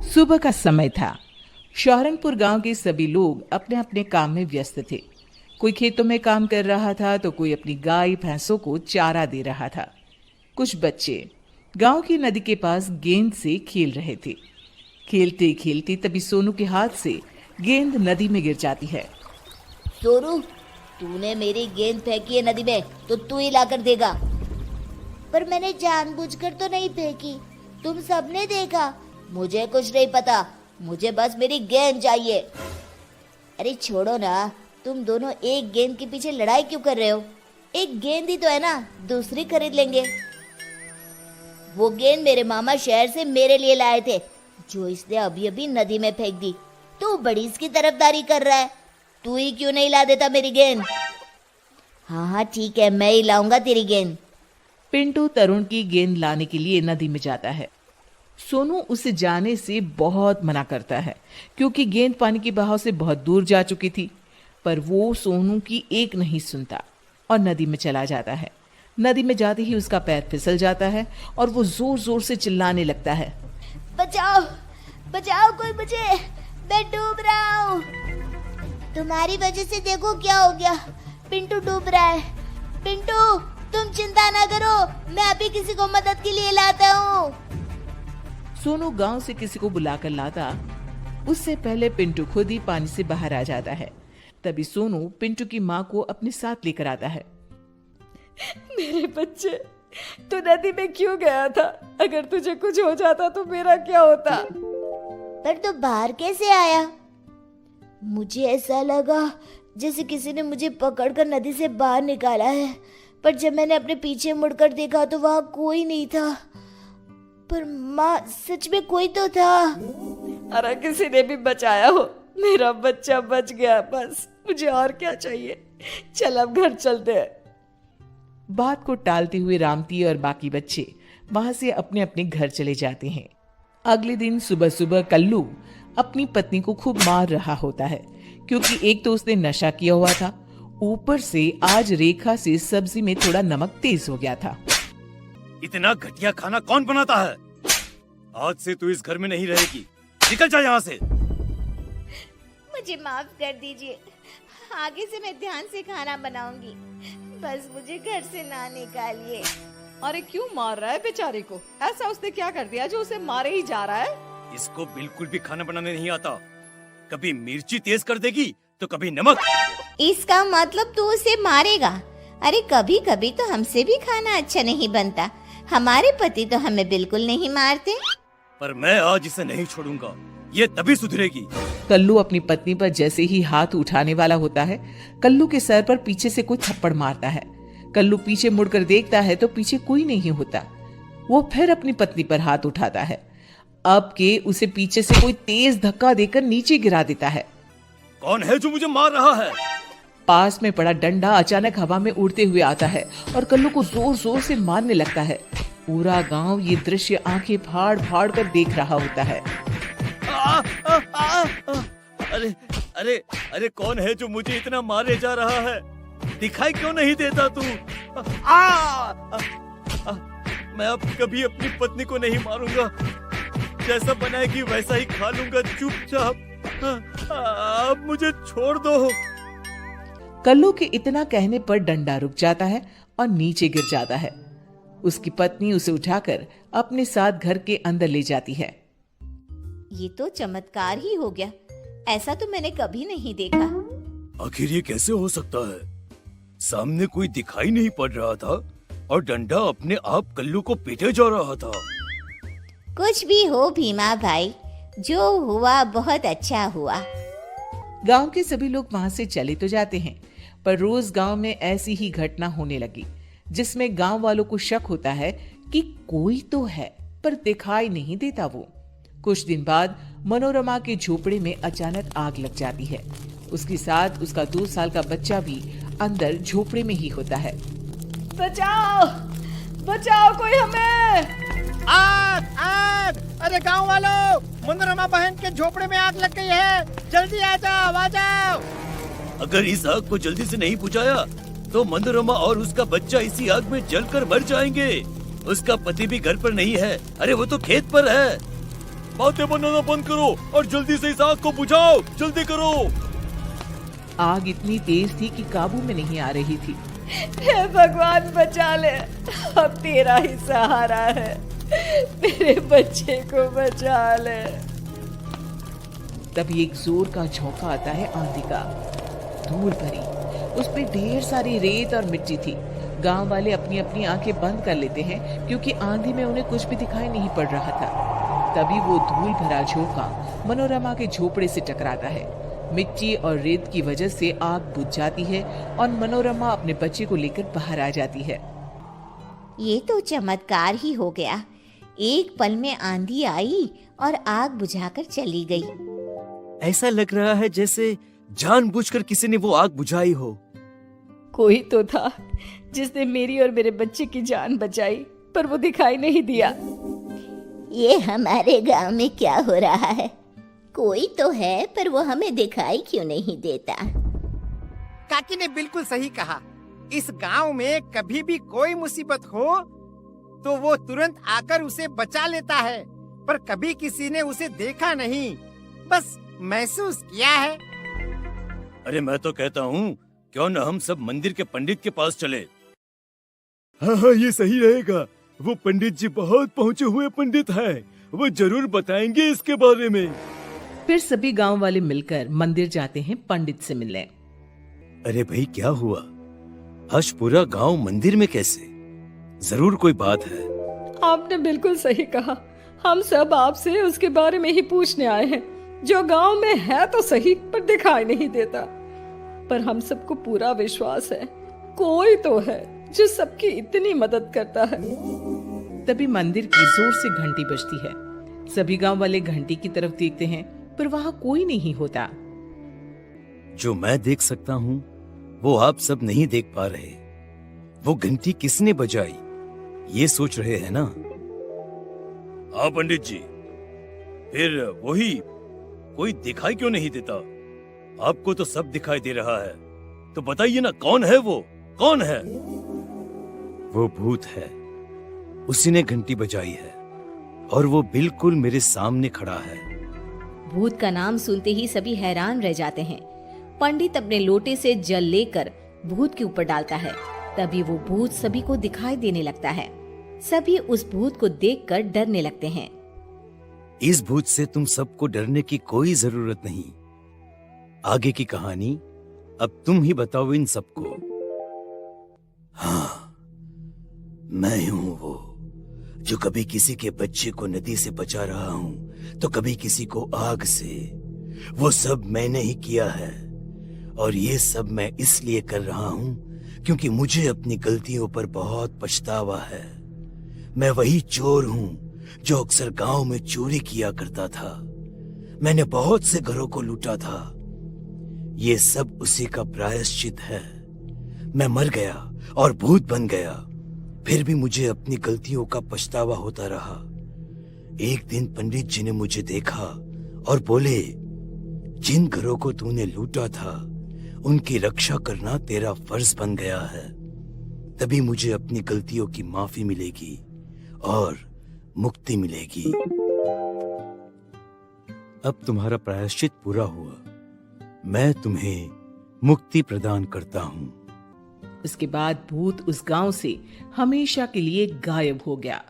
सुबह का समय था। शौहरनपुर गांव के सभी लोग अपने अपने काम में व्यस्त थे। कोई खेतों में काम कर रहा था तो कोई अपनी गाय भैंसों को चारा दे रहा था। कुछ बच्चे गांव की नदी के पास गेंद से खेल रहे थे। खेलते खेलते तभी सोनू के हाथ से गेंद नदी में गिर जाती है। सोनू, तूने मेरी गेंद फेंकी है नदी में तो तू ही लाकर देगा। पर मैंने जानबूझकर तो नहीं फेंकी, तुम सबने देखा। मुझे कुछ नहीं पता, मुझे बस मेरी गेंद चाहिए। अरे छोड़ो ना, तुम दोनों एक गेंद के पीछे लड़ाई क्यों कर रहे हो? एक गेंद ही तो है ना, दूसरी खरीद लेंगे। वो गेंद मेरे मामा शहर से मेरे लिए लाए थे, जो इसने अभी अभी नदी में फेंक दी। तू बड़ी इसकी तरफदारी कर रहा है। तू ही क्यों नहीं ला देता मेरी गेंद? हाँ ठीक है, मैं ही लाऊंगा तेरी गेंद। पिंटू तरुण की गेंद लाने के लिए नदी में जाता है। सोनू उसे जाने से बहुत मना करता है क्योंकि गेंद पानी के बहाव से बहुत दूर जा चुकी थी। पर वो सोनू की एक नहीं सुनता और नदी में चला जाता है। नदी में जाते ही उसका पैर फिसल जाता है और वो जोर जोर से चिल्लाने लगता है, बचाओ बचाओ कोई मुझे, मैं डूब रहा हूँ। तुम्हारी वजह से देखो क्या हो गया, पिंटू डूब रहा है। पिंटू, तुम चिंता ना करो, मैं अभी किसी को मदद के लिए लाता हूँ। सोनू गांव से किसी को बुलाकर लाता, उससे पहले पिंटू खुद ही पानी से बाहर आ जाता है। तभी सोनू पिंटू की माँ को अपने साथ लेकर आता है। मेरे बच्चे, तू नदी में क्यों गया था? अगर तुझे कुछ हो जाता तो मेरा क्या होता? पर तू बाहर कैसे आया? मुझे ऐसा लगा जैसे किसी ने मुझे पकड़कर नदी से बाहर निकाला है, पर जब मैंने अपने पीछे मुड़कर देखा तो वहां कोई नहीं था। पर माँ, सच में कोई तो था। अरे किसी ने भी बचाया हो, मेरा बच्चा बच गया, बस मुझे और क्या चाहिए। चल अब घर चलते हैं। बात को टालते हुए रामती और बाकी बच्चे वहां से अपने अपने घर चले जाते हैं। अगले दिन सुबह सुबह कल्लू अपनी पत्नी को खूब मार रहा होता है क्योंकि एक तो उसने नशा किया हुआ था, ऊपर से आज रेखा से सब्जी में थोड़ा नमक तेज हो गया था। इतना घटिया खाना कौन बनाता है? आज से तू इस घर में नहीं रहेगी, निकल जा यहाँ से। मुझे माफ कर दीजिए, आगे से मैं ध्यान से खाना बनाऊंगी, बस मुझे घर से ना निकालिए। अरे क्यों मार रहा है बेचारे को? ऐसा उसने क्या कर दिया जो उसे मारे ही जा रहा है? इसको बिल्कुल भी खाना बनाने नहीं आता। कभी मिर्ची तेज कर देगी तो कभी नमक। इसका मतलब तू उसे मारेगा? अरे कभी कभी तो हमसे भी खाना अच्छा नहीं बनता। हमारे पति तो हमें बिल्कुल नहीं मारते। पर मैं आज इसे नहीं छोड़ूंगा, ये तभी सुधरेगी। कल्लू अपनी पत्नी पर जैसे ही हाथ उठाने वाला होता है, कल्लू के सर पर पीछे से कोई थप्पड़ मारता है। कल्लू पीछे मुड़कर देखता है तो पीछे कोई नहीं होता। वो फिर अपनी पत्नी पर हाथ उठाता है। अब के उसे पीछे से कोई तेज धक्का देकर नीचे गिरा देता है। कौन है जो मुझे मार रहा है? पास में पड़ा डंडा अचानक हवा में उड़ते हुए आता है और कल्लू को जोर जोर से मारने लगता है। पूरा गांव ये दृश्य आंखें फाड़ फाड़ कर देख रहा होता है। अरे अरे अरे, कौन है जो मुझे इतना मारे जा रहा है? दिखाई क्यों नहीं देता तू? मैं अब कभी अपनी पत्नी को नहीं मारूंगा, जैसा बनाएगी वैसा ही खा लूंगा चुपचाप। अब मुझे छोड़ दो। कल्लू के इतना कहने पर डंडा रुक जाता है और नीचे गिर जाता है। उसकी पत्नी उसे उठाकर अपने साथ घर के अंदर ले जाती है। ये तो चमत्कार ही हो गया, ऐसा तो मैंने कभी नहीं देखा। आखिर ये कैसे हो सकता है? सामने कोई दिखाई नहीं पड़ रहा था और डंडा अपने आप कल्लू को पीटे जा रहा था। कुछ भी हो भीमा भाई, जो हुआ बहुत अच्छा हुआ। गांव के सभी लोग वहां से चले तो जाते हैं, पर रोज गांव में ऐसी ही घटना होने लगी जिसमें गांव वालों को शक होता है कि कोई तो है पर दिखाई नहीं देता वो। कुछ दिन बाद मनोरमा के झोपड़े में अचानक आग लग जाती है। उसके साथ उसका 2 साल का बच्चा भी अंदर झोपड़े में ही होता है। बचाओ बचाओ कोई हमें! आग आग! अरे गांव वालों, मनोरमा बहन के झोपड़े में आग लग गई है, जल्दी आ जाओ आ जाओ। अगर इस आग को जल्दी से नहीं बुझाया तो मनोरमा और उसका बच्चा इसी आग में जलकर मर जाएंगे। उसका पति भी घर पर नहीं है, अरे वो तो खेत पर है। बातें बनाना बंद करो और जल्दी से इस आग को बुझाओ, जल्दी करो। आग इतनी तेज थी कि काबू में नहीं आ रही थी। हे भगवान बचा ले, अब तेरा ही सहारा है, मेरे बच्चे को बचा ले। तभी एक जोर का झोंका आता है आंधी का। धूल भरी, उस पे ढेर सारी रेत और मिट्टी थी। गांव वाले अपनी अपनी आंखें बंद कर लेते हैं क्योंकि आंधी में उन्हें कुछ भी दिखाई नहीं पड़ रहा था। तभी वो धूल भरा झोंका मनोरमा के झोपड़े से टकराता है। मिट्टी और रेत की वजह से आग बुझ जाती है और मनोरमा अपने बच्चे को लेकर बाहर आ जाती है। ये तो चमत्कार ही हो गया। एक पल में आंधी आई और आग बुझाकर चली गई। ऐसा लग रहा है जैसे जानबूझकर किसी ने वो आग बुझाई हो। कोई तो था जिसने मेरी और मेरे बच्चे की जान बचाई, पर वो दिखाई नहीं दिया। ये हमारे गांव में क्या हो रहा है? कोई तो है पर वो हमें दिखाई क्यों नहीं देता? काकी ने बिल्कुल सही कहा। इस गांव में कभी भी कोई मुसीबत हो तो वो तुरंत आकर उसे बचा लेता है, पर कभी किसी ने उसे देखा नहीं, बस महसूस किया है। अरे मैं तो कहता हूँ क्यों न हम सब मंदिर के पंडित के पास चले। हाँ, ये सही रहेगा। वो पंडित जी बहुत पहुँचे हुए पंडित हैं, वो जरूर बताएंगे इसके बारे में। फिर सभी गांव वाले मिलकर मंदिर जाते हैं पंडित से मिलने। अरे भाई क्या हुआ? आज पूरा गांव मंदिर में कैसे? जरूर कोई बात है। आपने बिल्कुल सही कहा, हम सब आपसे उसके बारे में ही पूछने आए हैं, जो गांव में है तो सही पर दिखाई नहीं देता। पर हम सबको पूरा विश्वास है कोई तो है जो सबकी इतनी मदद करता है। तभी मंदिर की जोर से घंटी बजती है। सभी गांव वाले घंटी की तरफ देखते हैं पर वहां कोई नहीं होता। जो मैं देख सकता हूँ वो आप सब नहीं देख पा रहे। वो घंटी किसने बजाई ये सोच रहे हैं ना? हाँ पंडित जी, फिर वही कोई दिखाई क्यों नहीं देता? आपको तो सब दिखाई दे रहा है, तो बताइए ना कौन है वो? कौन है? वो भूत है, उसी ने घंटी बजाई है और वो बिल्कुल मेरे सामने खड़ा है। भूत का नाम सुनते ही सभी हैरान रह जाते हैं। पंडित अपने लोटे से जल लेकर भूत के ऊपर डालता है। तभी वो भूत सभी को दिखाई देने लगता है। सभी उस भूत को देखकर डरने लगते हैं। इस भूत से तुम सबको डरने की कोई जरूरत नहीं। आगे की कहानी अब तुम ही बताओ इन सबको। हाँ, मैं हूं वो जो कभी किसी के बच्चे को नदी से बचा रहा हूं तो कभी किसी को आग से। वो सब मैंने ही किया है और ये सब मैं इसलिए कर रहा हूं क्योंकि मुझे अपनी गलतियों पर बहुत पछतावा है। मैं वही चोर हूं जो अक्सर गांव में चोरी किया करता था। मैंने बहुत से घरों को लूटा था। ये सब उसी का प्रायश्चित है। मैं मर गया और भूत बन गया, फिर भी मुझे अपनी गलतियों का पछतावा होता रहा। एक दिन पंडित जी ने मुझे देखा और बोले, जिन घरों को तूने लूटा था उनकी रक्षा करना तेरा फर्ज बन गया है। तभी मुझे अपनी गलतियों की माफी मिलेगी और मुक्ति मिलेगी। अब तुम्हारा प्रायश्चित पूरा हुआ। मैं तुम्हें मुक्ति प्रदान करता हूँ। उसके बाद भूत उस गांव से हमेशा के लिए गायब हो गया।